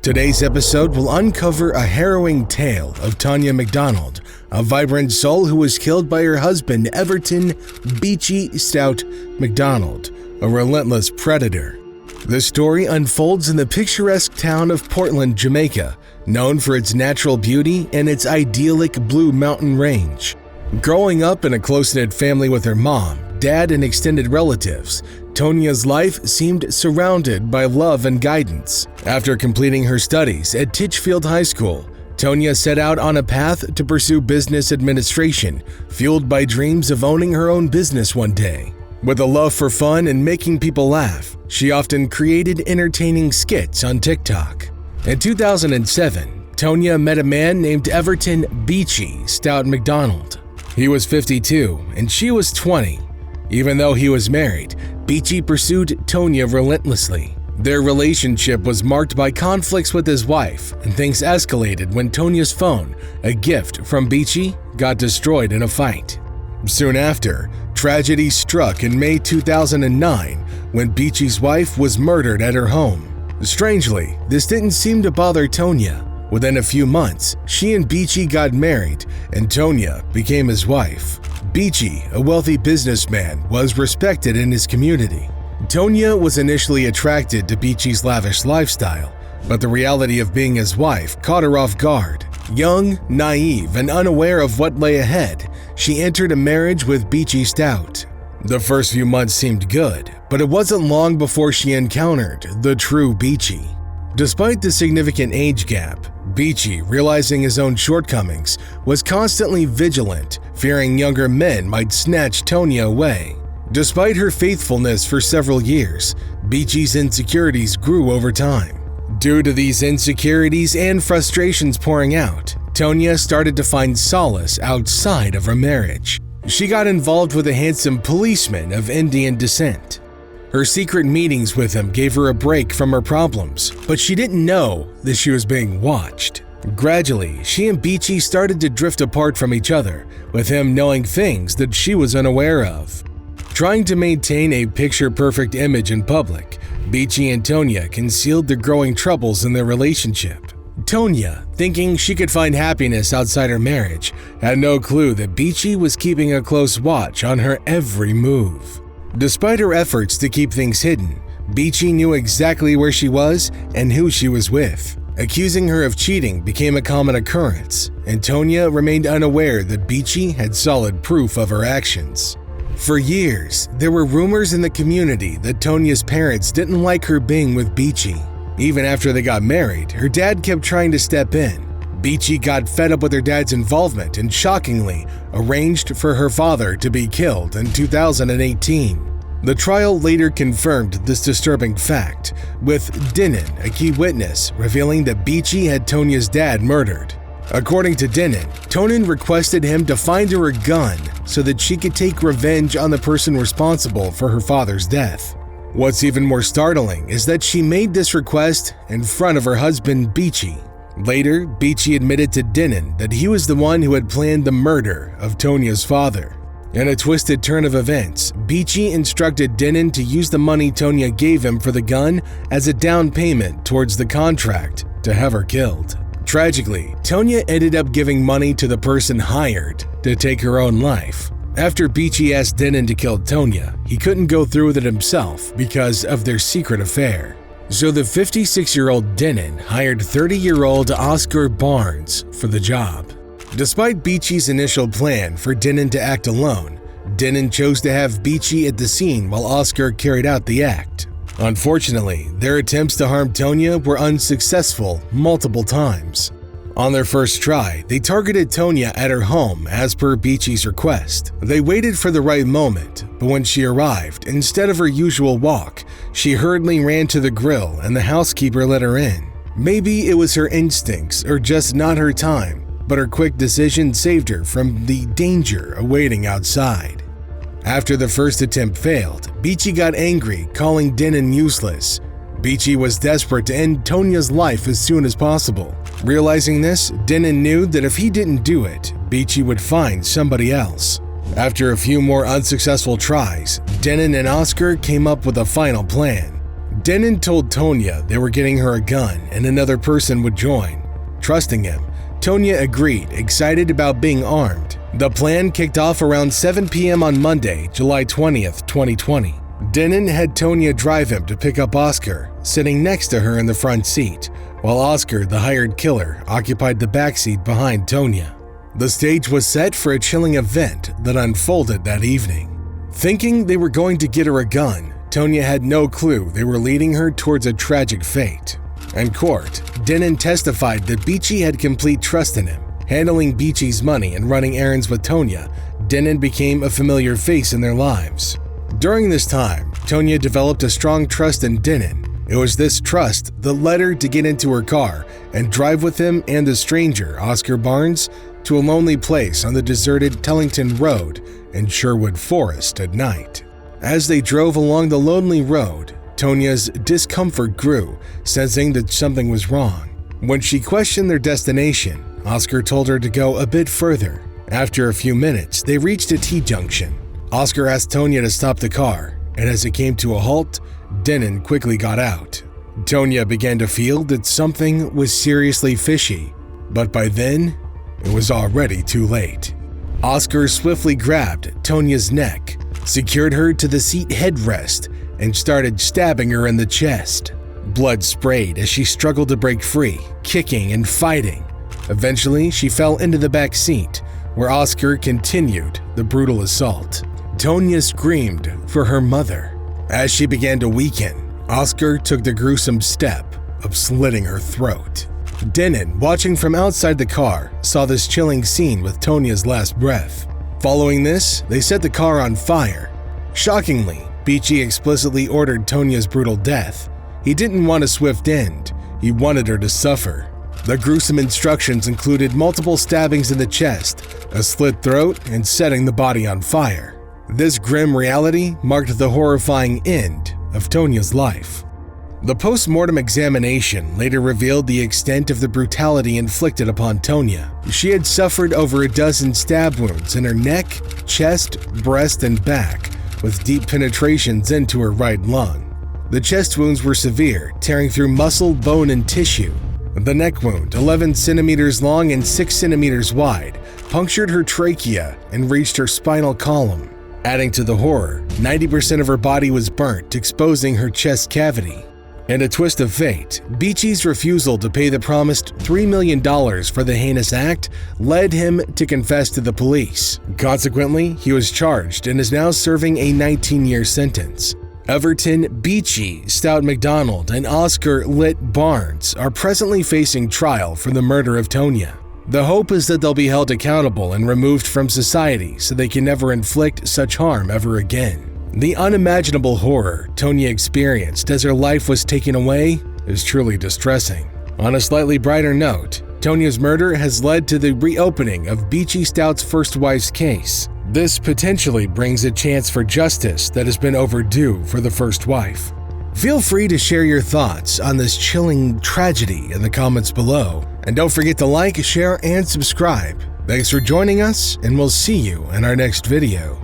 Today's episode will uncover a harrowing tale of Tonia McDonald, a vibrant soul who was killed by her husband Everton Beachy Stout McDonald, a relentless predator. The story unfolds in the picturesque town of Portland, Jamaica, known for its natural beauty and its idyllic blue mountain range. Growing up in a close-knit family with her mom, dad, and extended relatives, Tonia's life seemed surrounded by love and guidance. After completing her studies at Titchfield High School, Tonia set out on a path to pursue business administration, fueled by dreams of owning her own business one day. With a love for fun and making people laugh, she often created entertaining skits on TikTok. In 2007, Tonia met a man named Everton Beachy Stout McDonald. He was 52 and she was 20. Even though he was married, Beachy pursued Tonia relentlessly. Their relationship was marked by conflicts with his wife, and things escalated when Tonia's phone, a gift from Beachy, got destroyed in a fight. Soon after, tragedy struck in May 2009 when Beachy's wife was murdered at her home. Strangely, this didn't seem to bother Tonia. Within a few months, she and Beachy got married, and Tonia became his wife. Beachy, a wealthy businessman, was respected in his community. Tonia was initially attracted to Beachy's lavish lifestyle, but the reality of being his wife caught her off guard. Young, naive, and unaware of what lay ahead, she entered a marriage with Beachy Stout. The first few months seemed good, but it wasn't long before she encountered the true Beachy. Despite the significant age gap, Beachy, realizing his own shortcomings, was constantly vigilant, fearing younger men might snatch Tonia away. Despite her faithfulness for several years, Beachy's insecurities grew over time. Due to these insecurities and frustrations pouring out, Tonia started to find solace outside of her marriage. She got involved with a handsome policeman of Indian descent. Her secret meetings with him gave her a break from her problems, but she didn't know that she was being watched. Gradually, she and Beachy started to drift apart from each other, with him knowing things that she was unaware of. Trying to maintain a picture-perfect image in public, Beachy and Tonia concealed the growing troubles in their relationship. Tonia, thinking she could find happiness outside her marriage, had no clue that Beachy was keeping a close watch on her every move. Despite her efforts to keep things hidden, Beachy knew exactly where she was and who she was with. Accusing her of cheating became a common occurrence, and Tonia remained unaware that Beachy had solid proof of her actions. For years, there were rumors in the community that Tonia's parents didn't like her being with Beachy. Even after they got married, her dad kept trying to step in. Beachy got fed up with her dad's involvement and shockingly arranged for her father to be killed in 2018. The trial later confirmed this disturbing fact, with Denin, a key witness, revealing that Beachy had Tonia's dad murdered. According to Denin, Tonin requested him to find her a gun so that she could take revenge on the person responsible for her father's death. What's even more startling is that she made this request in front of her husband Beachy. Later, Beachy admitted to Denin that he was the one who had planned the murder of Tonia's father. In a twisted turn of events, Beachy instructed Denin to use the money Tonia gave him for the gun as a down payment towards the contract to have her killed. Tragically, Tonia ended up giving money to the person hired to take her own life. After Beachy asked Denin to kill Tonia, he couldn't go through with it himself because of their secret affair. So the 56-year-old Denin hired 30-year-old Oscar Barnes for the job. Despite Beachy's initial plan for Denin to act alone, Denin chose to have Beachy at the scene while Oscar carried out the act. Unfortunately, their attempts to harm Tonia were unsuccessful multiple times. On their first try, they targeted Tonia at her home as per Beachy's request. They waited for the right moment, but when she arrived, instead of her usual walk, she hurriedly ran to the grill and the housekeeper let her in. Maybe it was her instincts or just not her time, but her quick decision saved her from the danger awaiting outside. After the first attempt failed, Beachy got angry, calling Denin useless. Beachy was desperate to end Tonia's life as soon as possible. Realizing this, Denin knew that if he didn't do it, Beachy would find somebody else. After a few more unsuccessful tries, Denin and Oscar came up with a final plan. Denin told Tonia they were getting her a gun and another person would join. Trusting him, Tonia agreed, excited about being armed. The plan kicked off around 7 p.m. on Monday, July 20th, 2020. Denin had Tonia drive him to pick up Oscar, sitting next to her in the front seat, while Oscar, the hired killer, occupied the backseat behind Tonia. The stage was set for a chilling event that unfolded that evening. Thinking they were going to get her a gun, Tonia had no clue they were leading her towards a tragic fate. In court, Denin testified that Beachy had complete trust in him. Handling Beachy's money and running errands with Tonia, Denin became a familiar face in their lives. During this time, Tonia developed a strong trust in Denin. It was this trust that led her to get into her car and drive with him and the stranger, Oscar Barnes, to a lonely place on the deserted Tellington Road in Sherwood Forest at night. As they drove along the lonely road, Tonia's discomfort grew, sensing that something was wrong. When she questioned their destination, Oscar told her to go a bit further. After a few minutes, they reached a T-junction. Oscar asked Tonia to stop the car, and as it came to a halt, Denin quickly got out. Tonia began to feel that something was seriously fishy, but by then, it was already too late. Oscar swiftly grabbed Tonia's neck, secured her to the seat headrest, and started stabbing her in the chest. Blood sprayed as she struggled to break free, kicking and fighting. Eventually, she fell into the back seat, where Oscar continued the brutal assault. Tonia screamed for her mother. As she began to weaken, Oscar took the gruesome step of slitting her throat. Denin, watching from outside the car, saw this chilling scene with Tonia's last breath. Following this, they set the car on fire. Shockingly, Beachy explicitly ordered Tonia's brutal death. He didn't want a swift end, he wanted her to suffer. The gruesome instructions included multiple stabbings in the chest, a slit throat, and setting the body on fire. This grim reality marked the horrifying end of Tonia's life. The post-mortem examination later revealed the extent of the brutality inflicted upon Tonia. She had suffered over a dozen stab wounds in her neck, chest, breast, and back, with deep penetrations into her right lung. The chest wounds were severe, tearing through muscle, bone, and tissue. The neck wound, 11 centimeters long and 6 centimeters wide, punctured her trachea and reached her spinal column. Adding to the horror, 90% of her body was burnt, exposing her chest cavity. In a twist of fate, Beachy's refusal to pay the promised $3 million for the heinous act led him to confess to the police. Consequently, he was charged and is now serving a 19-year sentence. Everton, Beachy, Stout McDonald, and Oscar Lit Barnes are presently facing trial for the murder of Tonia. The hope is that they'll be held accountable and removed from society so they can never inflict such harm ever again. The unimaginable horror Tonia experienced as her life was taken away is truly distressing. On a slightly brighter note, Tonia's murder has led to the reopening of Beachy Stout's first wife's case. This potentially brings a chance for justice that has been overdue for the first wife. Feel free to share your thoughts on this chilling tragedy in the comments below, and don't forget to like, share, and subscribe. Thanks for joining us, and we'll see you in our next video.